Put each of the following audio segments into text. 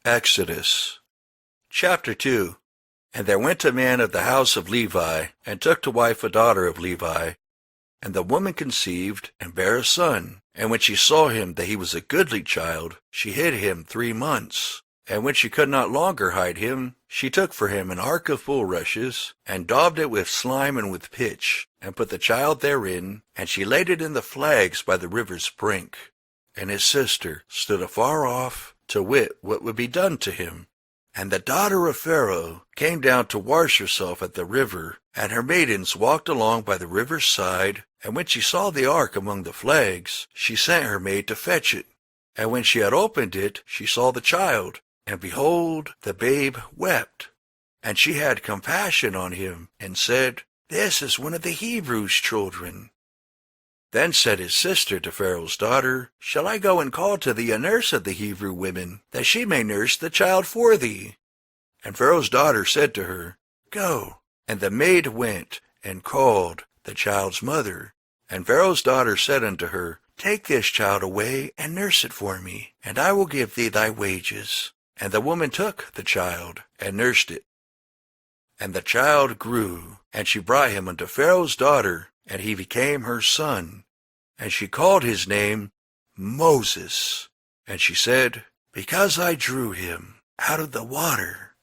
Exodus chapter 2. And there went a man of the house of Levi, and took to wife a daughter of Levi. And the woman conceived, and bare a son. And when she saw him that he was a goodly child, she hid him 3 months. And when she could not longer hide him, she took for him an ark of bulrushes, and daubed it with slime and with pitch, and put the child therein, and she laid it in the flags by the river's brink. And his sister stood afar off, to wit what would be done to him. And the daughter of Pharaoh came down to wash herself at the river, and her maidens walked along by the river's side. And when she saw the ark among the flags, she sent her maid to fetch it. And when she had opened it, she saw the child, and behold, the babe wept. And she had compassion on him, and said, This is one of the Hebrews' children. Then said his sister to Pharaoh's daughter, Shall I go and call to thee a nurse of the Hebrew women, that she may nurse the child for thee? And Pharaoh's daughter said to her, Go. And the maid went, and called the child's mother. And Pharaoh's daughter said unto her, Take this child away, and nurse it for me, and I will give thee thy wages. And the woman took the child, and nursed it. And the child grew, and she brought him unto Pharaoh's daughter, and he became her son. And she called his name Moses. And she said, Because I drew him out of the water.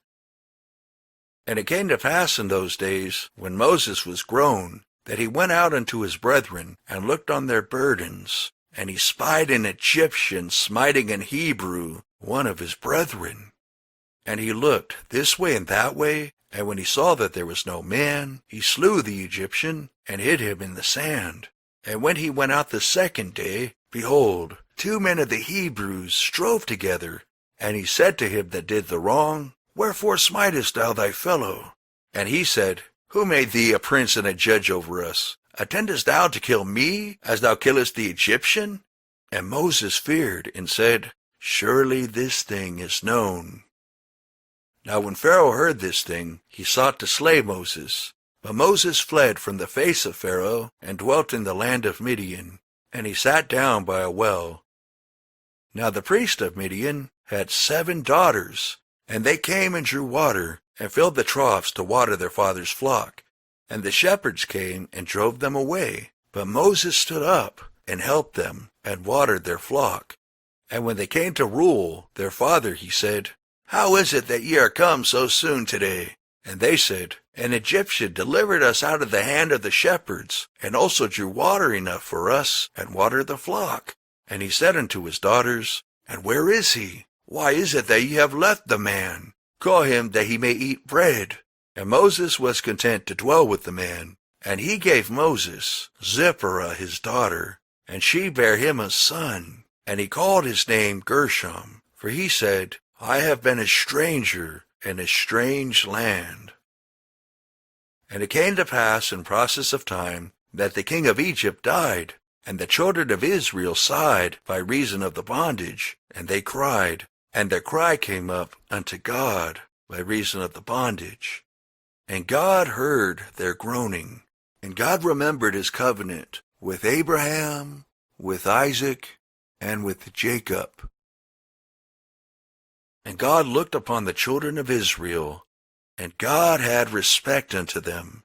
And it came to pass in those days, when Moses was grown, that he went out unto his brethren, and looked on their burdens. And he spied an Egyptian smiting an Hebrew, one of his brethren. And he looked this way and that way, and when he saw that there was no man, he slew the Egyptian, and hid him in the sand. And when he went out the second day, behold, 2 men of the Hebrews strove together. And he said to him that did the wrong, Wherefore smitest thou thy fellow? And he said, Who made thee a prince and a judge over us? Attendest thou to kill me, as thou killest the Egyptian? And Moses feared, and said, Surely this thing is known. Now when Pharaoh heard this thing, he sought to slay Moses. But Moses fled from the face of Pharaoh, and dwelt in the land of Midian. And he sat down by a well. Now the priest of Midian had 7 daughters, and they came and drew water, and filled the troughs to water their father's flock. And the shepherds came and drove them away. But Moses stood up, and helped them, and watered their flock. And when they came to rule their father, he said, How is it that ye are come so soon today? And they said, An Egyptian delivered us out of the hand of the shepherds, and also drew water enough for us, and watered the flock. And he said unto his daughters, And where is he? Why is it that ye have left the man? Call him that he may eat bread. And Moses was content to dwell with the man. And he gave Moses Zipporah his daughter, and she bare him a son. And he called his name Gershom, for he said, I have been a stranger in a strange land. And it came to pass in process of time, that the king of Egypt died, and the children of Israel sighed by reason of the bondage, and they cried, and their cry came up unto God by reason of the bondage. And God heard their groaning, and God remembered his covenant with Abraham, with Isaac, and with Jacob. And God looked upon the children of Israel, and God had respect unto them,